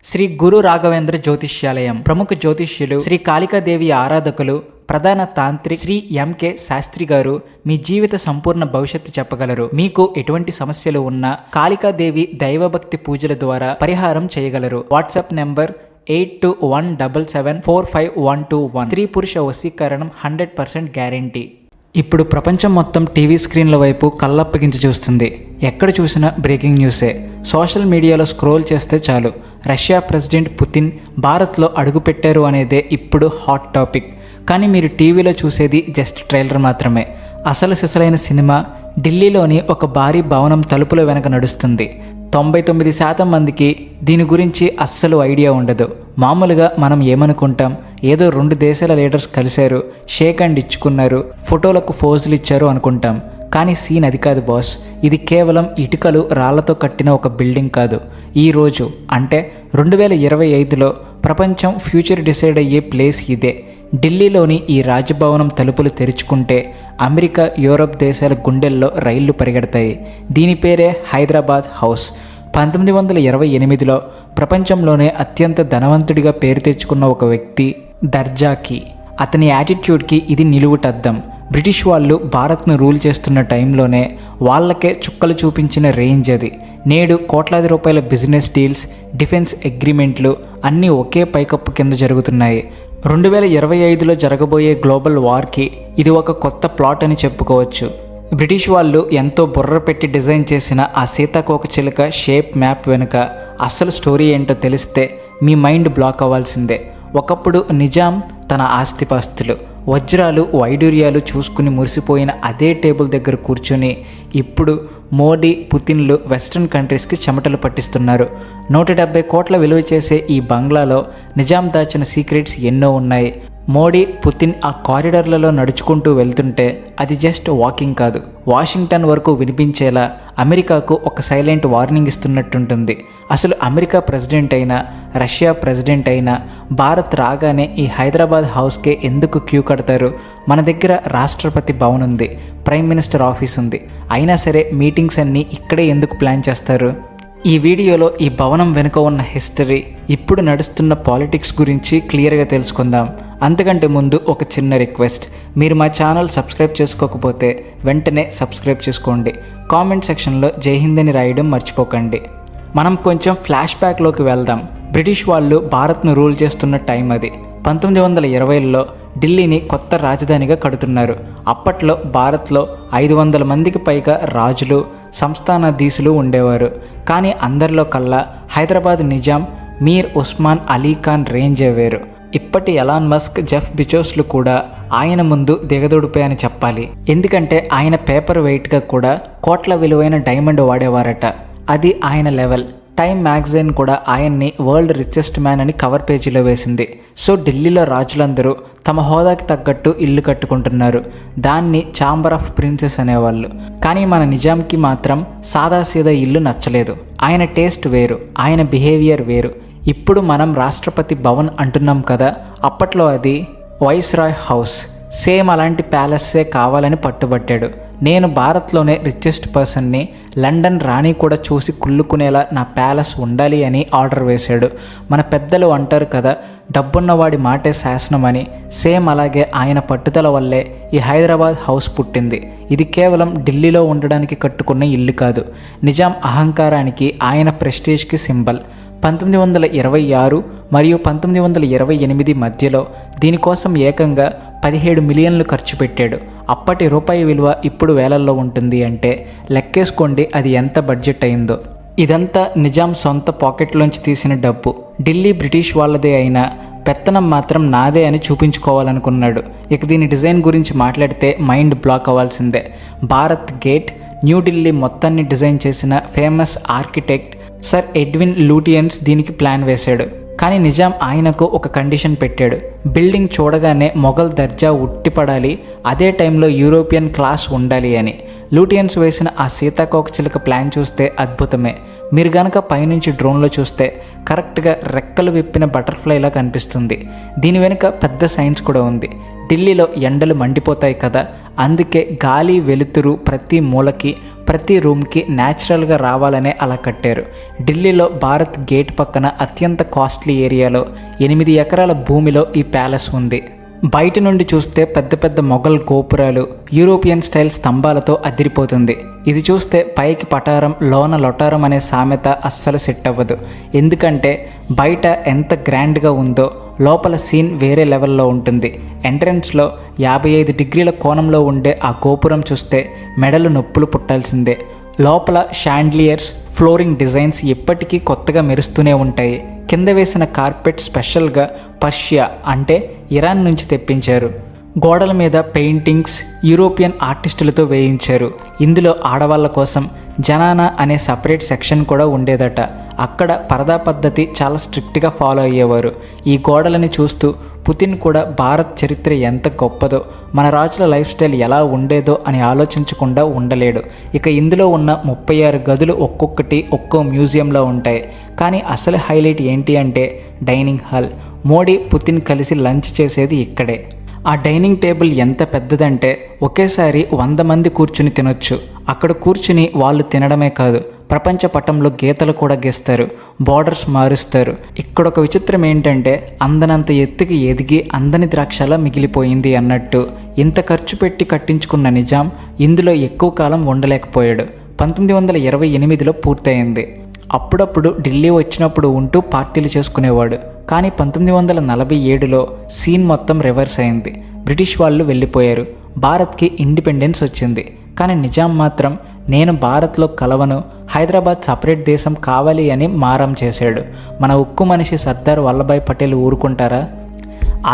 శ్రీ గురు రాఘవేంద్ర జ్యోతిష్యాలయం ప్రముఖ జ్యోతిష్యులు శ్రీ కాళికాదేవి ఆరాధకులు ప్రధాన తాంత్రిక్ శ్రీ ఎంకే శాస్త్రి గారు మీ జీవిత సంపూర్ణ భవిష్యత్తు చెప్పగలరు. మీకు ఎటువంటి సమస్యలు ఉన్నా కాళికాదేవి దైవభక్తి పూజల ద్వారా పరిహారం చేయగలరు. WhatsApp number 8217745121. స్త్రీ పురుష వశీకరణం 100% గ్యారంటీ. ఇప్పుడు ప్రపంచం మొత్తం టీవీ స్క్రీన్ల వైపు కళ్ళప్పగించి చూస్తుంది. ఎక్కడ చూసినా బ్రేకింగ్ న్యూసే. సోషల్ మీడియాలో స్క్రోల్ చేస్తే చాలు రష్యా ప్రెసిడెంట్ పుతిన్ భారత్లో అడుగుపెట్టారు అనేదే ఇప్పుడు హాట్ టాపిక్. కానీ మీరు టీవీలో చూసేది జస్ట్ ట్రైలర్ మాత్రమే. అసలు సిసలైన సినిమా ఢిల్లీలోని ఒక భారీ భవనం తలుపుల వెనక నడుస్తుంది. 99% మందికి దీని గురించి అస్సలు ఐడియా ఉండదు. మామూలుగా మనం ఏమనుకుంటాం, ఏదో 2 దేశాల లీడర్స్ కలిశారు, షేక్ హ్యాండ్ ఇచ్చుకున్నారు, ఫోటోలకు ఫోజులు ఇచ్చారు అనుకుంటాం. కానీ సీన్ అది కాదు బాస్. ఇది కేవలం ఇటుకలు రాళ్లతో కట్టిన ఒక బిల్డింగ్ కాదు. ఈరోజు అంటే 2025లో ప్రపంచం ఫ్యూచర్ డిసైడ్ అయ్యే ప్లేస్ ఇదే. ఢిల్లీలోని ఈ రాజభవనం తలుపులు తెరుచుకుంటే అమెరికా, యూరప్ దేశాల గుండెల్లో రైళ్లు పరిగెడతాయి. దీని పేరే హైదరాబాద్ హౌస్. 1928లో ప్రపంచంలోనే అత్యంత ధనవంతుడిగా పేరు తెచ్చుకున్న ఒక వ్యక్తి దర్జాకి, అతని యాటిట్యూడ్కి ఇది నిలువుటద్దం. బ్రిటిష్ వాళ్ళు భారత్ను రూల్ చేస్తున్న టైంలోనే వాళ్ళకే చుక్కలు చూపించిన రేంజ్ అది. నేడు కోట్లాది రూపాయల బిజినెస్ డీల్స్, డిఫెన్స్ అగ్రిమెంట్లు అన్నీ ఒకే పైకప్పు కింద జరుగుతున్నాయి. 2025లో జరగబోయే గ్లోబల్ వార్కి ఇది ఒక కొత్త ప్లాట్ అని చెప్పుకోవచ్చు. బ్రిటిష్ వాళ్ళు ఎంతో బుర్ర పెట్టి డిజైన్ చేసిన ఆ సీతాకోకచిలుక షేప్ మ్యాప్ వెనుక అసలు స్టోరీ ఏంటో తెలిస్తే మీ మైండ్ బ్లాక్ అవ్వాల్సిందే. ఒకప్పుడు నిజాం తన ఆస్తిపాస్తులు, వజ్రాలు, వైడూర్యాలు చూసుకుని మురిసిపోయిన అదే టేబుల్ దగ్గర కూర్చొని ఇప్పుడు మోడీ, పుతిన్లు వెస్ట్రన్ కంట్రీస్కి చెమటలు పట్టిస్తున్నారు. 170 కోట్ల విలువ చేసే ఈ బంగ్లాలో నిజాం దాచిన సీక్రెట్స్ ఎన్నో ఉన్నాయి. మోడీ, పుతిన్ ఆ కారిడార్లలో నడుచుకుంటూ వెళ్తుంటే అది జస్ట్ వాకింగ్ కాదు, వాషింగ్టన్ వరకు వినిపించేలా అమెరికాకు ఒక సైలెంట్ వార్నింగ్ ఇస్తున్నట్టుంటుంది. అసలు అమెరికా ప్రెసిడెంట్ అయినా, రష్యా ప్రెసిడెంట్ అయినా భారత్ రాగానే ఈ హైదరాబాద్ హౌస్కే ఎందుకు క్యూ కడతారు? మన దగ్గర రాష్ట్రపతి భవన్ ఉంది, ప్రైమ్ మినిస్టర్ ఆఫీస్ ఉంది. అయినా సరే మీటింగ్స్ అన్నీ ఇక్కడే ఎందుకు ప్లాన్ చేస్తారు? ఈ వీడియోలో ఈ భవనం వెనుక ఉన్న హిస్టరీ, ఇప్పుడు నడుస్తున్న పాలిటిక్స్ గురించి క్లియర్గా తెలుసుకుందాం. అంతకంటే ముందు ఒక చిన్న రిక్వెస్ట్, మీరు మా ఛానల్ సబ్స్క్రైబ్ చేసుకోకపోతే వెంటనే సబ్స్క్రైబ్ చేసుకోండి. కామెంట్ సెక్షన్లో జై హింద్ అని రాయడం మర్చిపోకండి. మనం కొంచెం ఫ్లాష్ బ్యాక్లోకి వెళ్దాం. బ్రిటిష్ వాళ్ళు భారత్ను రూల్ చేస్తున్న టైం అది. 1920లో ఢిల్లీని కొత్త రాజధానిగా కడుతున్నారు. అప్పట్లో భారత్లో 500 మందికి పైగా రాజులు, సంస్థానాధీశులు ఉండేవారు. కానీ అందరిలో కల్లా హైదరాబాద్ నిజాం మీర్ ఉస్మాన్ అలీ ఖాన్ రేంజే వేరు. ఇప్పటి ఎలాన్ మస్క్, జెఫ్ బిజోస్లు కూడా ఆయన ముందు దిగదొడిపోయాయని చెప్పాలి. ఎందుకంటే ఆయన పేపర్ వెయిట్గా కూడా కోట్ల విలువైన డైమండ్ వాడేవారట. అది ఆయన లెవెల్. టైమ్ మ్యాగజైన్ కూడా ఆయన్ని వరల్డ్ రిచెస్ట్ మ్యాన్ అని కవర్ పేజీలో వేసింది. సో ఢిల్లీలో రాజులందరూ తమ హోదాకి తగ్గట్టు ఇల్లు కట్టుకుంటున్నారు. దాన్ని ఛాంబర్ ఆఫ్ ప్రిన్సెస్ అనేవాళ్ళు. కానీ మన నిజాంకి మాత్రం సాదాసీదా ఇల్లు నచ్చలేదు. ఆయన టేస్ట్ వేరు, ఆయన బిహేవియర్ వేరు. ఇప్పుడు మనం రాష్ట్రపతి భవన్ అంటున్నాం కదా, అప్పట్లో అది వైస్రాయ్ హౌస్. సేమ్ అలాంటి ప్యాలెస్సే కావాలని పట్టుబట్టాడు. నేను భారత్లోనే రిచెస్ట్ పర్సన్ని, లండన్ రాణి కూడా చూసి కుళ్ళుకునేలా నా ప్యాలెస్ ఉండాలి అని ఆర్డర్ వేశాడు. మన పెద్దలు అంటారు కదా, డబ్బున్నవాడి మాటే శాసనం అని. సేమ్ అలాగే ఆయన పట్టుదల వల్లే ఈ హైదరాబాద్ హౌస్ పుట్టింది. ఇది కేవలం ఢిల్లీలో ఉండడానికి కట్టుకున్న ఇల్లు కాదు, నిజాం అహంకారానికి, ఆయన ప్రెస్టీజ్కి సింబల్. 1926 మరియు 1928 మధ్యలో దీనికోసం ఏకంగా 17 మిలియన్లు ఖర్చు పెట్టాడు. అప్పటి రూపాయి విలువ ఇప్పుడు వేలల్లో ఉంటుంది అంటే లెక్కేసుకోండి అది ఎంత బడ్జెట్ అయిందో. ఇదంతా నిజాం సొంత పాకెట్లోంచి తీసిన డబ్బు. ఢిల్లీ బ్రిటిష్ వాళ్ళదే అయినా పెత్తనం మాత్రం నాదే అని చూపించుకోవాలనుకున్నాడు. ఇక దీని డిజైన్ గురించి మాట్లాడితే మైండ్ బ్లాక్ అవ్వాల్సిందే. భారత్ గేట్, న్యూఢిల్లీ మొత్తాన్ని డిజైన్ చేసిన famous architect sir Edwin Lutyens దీనికి ప్లాన్ వేశాడు. కానీ నిజాం ఆయనకు ఒక కండిషన్ పెట్టాడు. బిల్డింగ్ చూడగానే మొఘల్ దర్జా ఉట్టిపడాలి, అదే టైంలో యూరోపియన్ క్లాస్ ఉండాలి అని. లూటియన్స్ వేసిన ఆ సీతాకోకచిలుక ప్లాన్ చూస్తే అద్భుతమే. మీరు గనక పైనుంచి డ్రోన్లో చూస్తే కరెక్ట్గా రెక్కలు విప్పిన బటర్ఫ్లైలా కనిపిస్తుంది. దీని వెనుక పెద్ద సైన్స్ కూడా ఉంది. ఢిల్లీలో ఎండలు మండిపోతాయి కదా, అందుకే గాలి, వెలుతురు ప్రతి మూలకి ప్రతి రూమ్కి న్యాచురల్గా రావాలనే అలా కట్టారు. ఢిల్లీలో భారత్ గేట్ పక్కన అత్యంత కాస్ట్లీ ఏరియాలో 8 ఎకరాల భూమిలో ఈ ప్యాలెస్ ఉంది. బయట నుండి చూస్తే పెద్ద పెద్ద మొఘల్ గోపురాలు, యూరోపియన్ స్టైల్ స్తంభాలతో అదిరిపోతుంది. ఇది చూస్తే పైకి పటారం లోన లొటారం అనే సామెత అస్సలు సెట్ అవ్వదు. ఎందుకంటే బయట ఎంత గ్రాండ్గా ఉందో లోపల సీన్ వేరే లెవెల్లో ఉంటుంది. ఎంట్రన్స్లో 55 డిగ్రీల కోణంలో ఉండే ఆ గోపురం చూస్తే మెడలు నొప్పులు పుట్టాల్సిందే. లోపల షాండ్లియర్స్, ఫ్లోరింగ్ డిజైన్స్ ఎప్పటికీ కొత్తగా మెరుస్తూనే ఉంటాయి. కింద వేసిన కార్పెట్ స్పెషల్గా పర్షియా అంటే ఇరాన్ నుంచి తెప్పించారు. గోడల మీద పెయింటింగ్స్ యూరోపియన్ ఆర్టిస్టులతో వేయించారు. ఇందులో ఆడవాళ్ళ కోసం జనానా అనే సపరేట్ సెక్షన్ కూడా ఉండేదట. అక్కడ పరదా పద్ధతి చాలా స్ట్రిక్ట్గా ఫాలో అయ్యేవారు. ఈ గోడలని చూస్తూ పుతిన్ కూడా భారత్ చరిత్ర ఎంత గొప్పదో, మన రాజుల లైఫ్ స్టైల్ ఎలా ఉండేదో అని ఆలోచించకుండా ఉండలేడు. ఇక ఇందులో ఉన్న 36 గదులు ఒక్కొక్కటి ఒక్కో మ్యూజియంలో ఉంటాయి. కానీ అసలు హైలైట్ ఏంటి అంటే డైనింగ్ హాల్. మోడీ పుతిన్ కలిసి లంచ్ చేసేది ఇక్కడే. ఆ డైనింగ్ టేబుల్ ఎంత పెద్దదంటే ఒకేసారి 100 మంది కూర్చుని తినొచ్చు. అక్కడ కూర్చుని వాళ్ళు తినడమే కాదు, ప్రపంచ పటంలో గీతలు కూడా గీస్తారు, బార్డర్స్ మారుస్తారు. ఇక్కడ ఒక విచిత్రం ఏంటంటే అందనంత ఎత్తుకి ఎదిగి అందని ద్రాక్షలా మిగిలిపోయింది అన్నట్టు. ఇంత ఖర్చు పెట్టి కట్టించుకున్న నిజాం ఇందులో ఎక్కువ కాలం ఉండలేకపోయాడు. 1928లో పూర్తయింది. అప్పుడప్పుడు ఢిల్లీ వచ్చినప్పుడు ఉంటూ పార్టీలు చేసుకునేవాడు. కానీ 1947లో సీన్ మొత్తం రివర్స్ అయింది. బ్రిటిష్ వాళ్ళు వెళ్ళిపోయారు. భారత్కి ఇండిపెండెన్స్ వచ్చింది. కానీ నిజాం మాత్రం నేను భారత్లో కలవను, హైదరాబాద్ సపరేట్ దేశం కావాలి అని మారం చేశాడు. మన ఉక్కు మనిషి సర్దార్ వల్లభాయ్ పటేల్ ఊరుకుంటారా?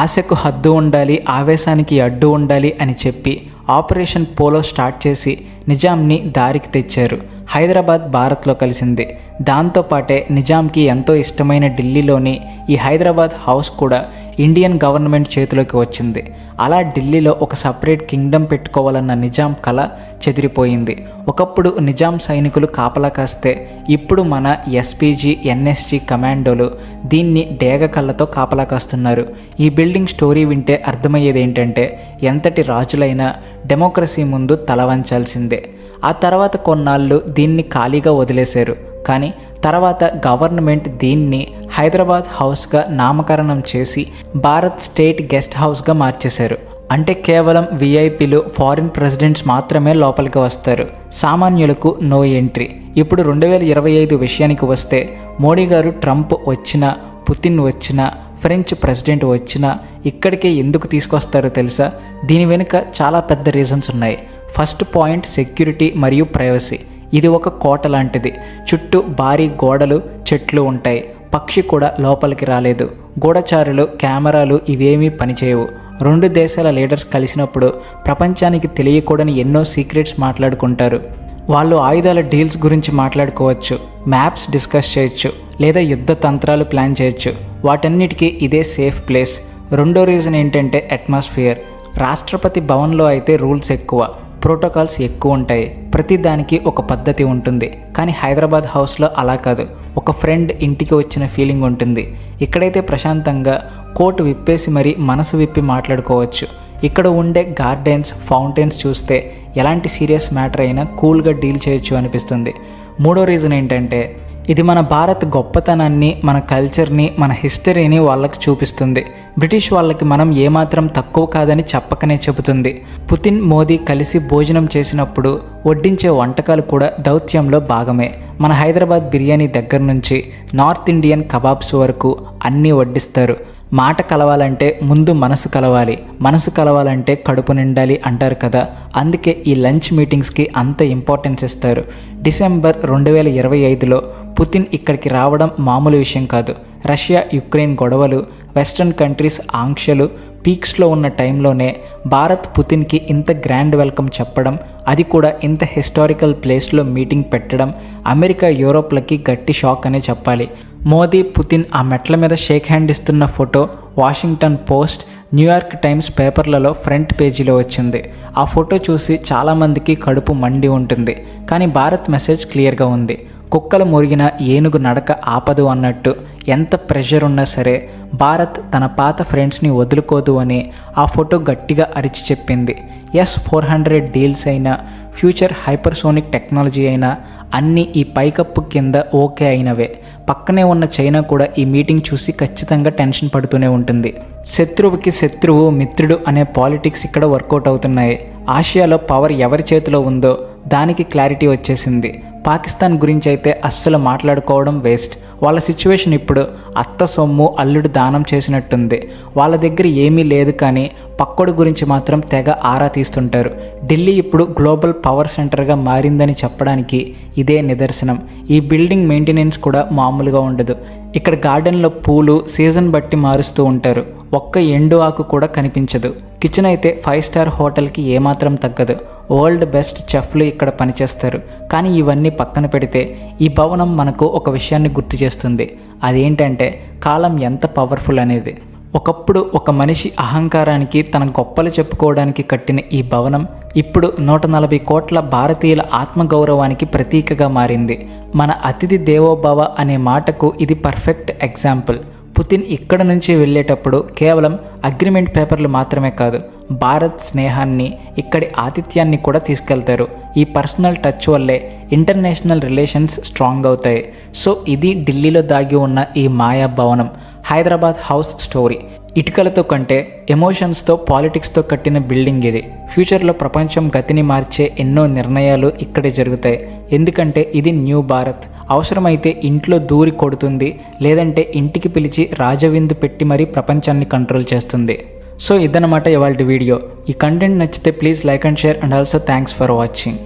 ఆశకు హద్దు ఉండాలి, ఆవేశానికి అడ్డు ఉండాలి అని చెప్పి ఆపరేషన్ పోలో స్టార్ట్ చేసి నిజాంని దారికి తెచ్చారు. హైదరాబాద్ భారత్లో కలిసింది. దాంతోపాటే నిజాంకి ఎంతో ఇష్టమైన ఢిల్లీలోని ఈ హైదరాబాద్ హౌస్ కూడా ఇండియన్ గవర్నమెంట్ చేతిలోకి వచ్చింది. అలా ఢిల్లీలో ఒక సపరేట్ కింగ్డమ్ పెట్టుకోవాలన్న నిజాం కళ చెదిరిపోయింది. ఒకప్పుడు నిజాం సైనికులు కాపలా కాస్తే ఇప్పుడు మన ఎస్పీజీ, ఎన్ఎస్జీ కమాండోలు దీన్ని డేగ కళ్ళతో కాపలా కాస్తున్నారు. ఈ బిల్డింగ్ స్టోరీ వింటే అర్థమయ్యేది ఏంటంటే ఎంతటి రాజులైనా డెమోక్రసీ ముందు తల వంచాల్సిందే. ఆ తర్వాత కొన్నాళ్ళు దీన్ని ఖాళీగా వదిలేశారు. కానీ తర్వాత గవర్నమెంట్ దీన్ని హైదరాబాద్ హౌస్గా నామకరణం చేసి భారత్ స్టేట్ గెస్ట్ హౌస్గా మార్చేశారు. అంటే కేవలం విఐపీలు, ఫారిన్ ప్రెసిడెంట్స్ మాత్రమే లోపలికి వస్తారు, సామాన్యులకు నో ఎంట్రీ. ఇప్పుడు 2025 విషయానికి వస్తే మోడీ గారు ట్రంప్ వచ్చినా, పుతిన్ వచ్చినా, ఫ్రెంచ్ ప్రెసిడెంట్ వచ్చినా ఇక్కడికే ఎందుకు తీసుకొస్తారో తెలుసా? దీని వెనుక చాలా పెద్ద రీజన్స్ ఉన్నాయి. ఫస్ట్ పాయింట్ సెక్యూరిటీ మరియు ప్రైవసీ. ఇది ఒక కోట లాంటిది. చుట్టూ భారీ గోడలు, చెట్లు ఉంటాయి. పక్షి కూడా లోపలికి రాలేదు. గూఢచారులు, కెమెరాలు ఇవేమీ పనిచేయవు. 2 దేశాల లీడర్స్ కలిసినప్పుడు ప్రపంచానికి తెలియకూడని ఎన్నో సీక్రెట్స్ మాట్లాడుకుంటారు. వాళ్ళు ఆయుధాల డీల్స్ గురించి మాట్లాడుకోవచ్చు, మ్యాప్స్ డిస్కస్ చేయొచ్చు, లేదా యుద్ధ తంత్రాలు ప్లాన్ చేయొచ్చు. వాటన్నిటికీ ఇదే సేఫ్ ప్లేస్. రెండో రీజన్ ఏంటంటే అట్మాస్ఫియర్. రాష్ట్రపతి భవన్లో అయితే రూల్స్ ఎక్కువ, ప్రోటోకాల్స్ ఎక్కువ ఉంటాయి. ప్రతి దానికి ఒక పద్ధతి ఉంటుంది. కానీ హైదరాబాద్ హౌస్లో అలా కాదు. ఒక ఫ్రెండ్ ఇంటికి వచ్చిన ఫీలింగ్ ఉంటుంది. ఇక్కడైతే ప్రశాంతంగా కోట్ విప్పేసి మరీ మనసు విప్పి మాట్లాడుకోవచ్చు. ఇక్కడ ఉండే గార్డెన్స్, ఫౌంటైన్స్ చూస్తే ఎలాంటి సీరియస్ మ్యాటర్ అయినా కూల్గా డీల్ చేయొచ్చు అనిపిస్తుంది. మూడో రీజన్ ఏంటంటే ఇది మన భారత్ గొప్పతనాన్ని, మన కల్చర్ని, మన హిస్టరీని వాళ్ళకి చూపిస్తుంది. బ్రిటిష్ వాళ్ళకి మనం ఏమాత్రం తక్కువ కాదని చెప్పకనే చెబుతుంది. పుతిన్, మోదీ కలిసి భోజనం చేసినప్పుడు వడ్డించే వంటకాలు కూడా దౌత్యంలో భాగమే. మన హైదరాబాద్ బిర్యానీ దగ్గర నుంచి నార్త్ ఇండియన్ కబాబ్స్ వరకు అన్నీ వడ్డిస్తారు. మాట కలవాలంటే ముందు మనసు కలవాలి, మనసు కలవాలంటే కడుపు నిండాలి అంటారు కదా. అందుకే ఈ లంచ్ మీటింగ్స్కి అంత ఇంపార్టెన్స్ ఇస్తారు. డిసెంబర్ 2025లో పుతిన్ ఇక్కడికి రావడం మామూలు విషయం కాదు. రష్యా, యుక్రెయిన్ గొడవలు, వెస్ట్రన్ కంట్రీస్ ఆంక్షలు పీక్స్లో ఉన్న టైంలోనే భారత్ పుతిన్కి ఇంత గ్రాండ్ వెల్కమ్ చెప్పడం, అది కూడా ఇంత హిస్టారికల్ ప్లేస్లో మీటింగ్ పెట్టడం అమెరికా, యూరోప్లకి గట్టి షాక్ అనే చెప్పాలి. మోదీ, పుతిన్ ఆ మెట్ల మీద షేక్ హ్యాండ్ ఇస్తున్న photo Washington post, New York times పేపర్లలో ఫ్రంట్ పేజీలో వచ్చింది. ఆ ఫోటో చూసి చాలామందికి కడుపు మండి ఉంటుంది. కానీ భారత్ మెసేజ్ క్లియర్గా ఉంది. కుక్కలు మురిగిన ఏనుగు నడక ఆపదు అన్నట్టు ఎంత ప్రెషర్ ఉన్నా సరే భారత్ తన పాత ఫ్రెండ్స్ని వదులుకోదు అని ఆ ఫోటో గట్టిగా అరిచి చెప్పింది. ఎస్ 400 డీల్స్ అయినా, ఫ్యూచర్ హైపర్సోనిక్ టెక్నాలజీ అయినా అన్నీ ఈ పైకప్పు కింద ఓకే అయినవే. పక్కనే ఉన్న చైనా కూడా ఈ మీటింగ్ చూసి ఖచ్చితంగా టెన్షన్ పడుతూనే ఉంటుంది. శత్రువుకి శత్రువు మిత్రుడు అనే పాలిటిక్స్ ఇక్కడ వర్కౌట్ అవుతున్నాయి. ఆసియాలో పవర్ ఎవరి చేతిలో ఉందో దానికి క్లారిటీ వచ్చేసింది. పాకిస్తాన్ గురించి అయితే అస్సలు మాట్లాడుకోవడం వేస్ట్. వాళ్ళ సిచ్యువేషన్ ఇప్పుడు అత్త సొమ్ము అల్లుడు దానం చేసినట్టుంది. వాళ్ళ దగ్గర ఏమీ లేదు, కానీ పక్కోడి గురించి మాత్రం తెగ ఆరా తీస్తుంటారు. ఢిల్లీ ఇప్పుడు గ్లోబల్ పవర్ సెంటర్గా మారిందని చెప్పడానికి ఇదే నిదర్శనం. ఈ బిల్డింగ్ మెయింటెనెన్స్ కూడా మామూలుగా ఉండదు. ఇక్కడ గార్డెన్లో పూలు సీజన్ బట్టి మారుస్తూ ఉంటారు. ఒక్క ఎండు ఆకు కూడా కనిపించదు. కిచెన్ అయితే 5 స్టార్ హోటల్కి ఏమాత్రం తగ్గదు. వరల్డ్ బెస్ట్ చెఫ్లు ఇక్కడ పనిచేస్తారు. కానీ ఇవన్నీ పక్కన పెడితే ఈ భవనం మనకు ఒక విషయాన్ని గుర్తు చేస్తుంది. అదేంటంటే కాలం ఎంత పవర్ఫుల్ అనేది. ఒకప్పుడు ఒక మనిషి అహంకారానికి తన గొప్పలు చెప్పుకోవడానికి కట్టిన ఈ భవనం ఇప్పుడు 140 కోట్ల భారతీయుల ఆత్మగౌరవానికి ప్రతీకగా మారింది. మన అతిథి దేవోభవ అనే మాటకు ఇది పర్ఫెక్ట్ ఎగ్జాంపుల్. పుతిన్ ఇక్కడ నుంచి వెళ్ళేటప్పుడు కేవలం అగ్రిమెంట్ పేపర్లు మాత్రమే కాదు, భారత్ స్నేహాన్ని, ఇక్కడి ఆతిథ్యాన్ని కూడా తీసుకెళ్తారు. ఈ పర్సనల్ టచ్ వల్లే ఇంటర్నేషనల్ రిలేషన్స్ స్ట్రాంగ్ అవుతాయి. సో ఇది ఢిల్లీలో దాగి ఉన్న ఈ మాయా భవనం, హైదరాబాద్ హౌస్ స్టోరీ. ఇటుకలతో కంటే ఎమోషన్స్తో, పాలిటిక్స్తో కట్టిన బిల్డింగ్ ఇది. ఫ్యూచర్లో ప్రపంచం గతిని మార్చే ఎన్నో నిర్ణయాలు ఇక్కడే జరుగుతాయి. ఎందుకంటే ఇది న్యూ భారత్. అవసరమైతే ఇంట్లో దూరి కొడుతుంది, లేదంటే ఇంటికి పిలిచి రాజవిందు పెట్టి మరీ ప్రపంచాన్ని కంట్రోల్ చేస్తుంది. సో ఇదన్నమాట ఇవాల్టి వీడియో. ఈ కంటెంట్ నచ్చితే please like and share, and also thanks for watching.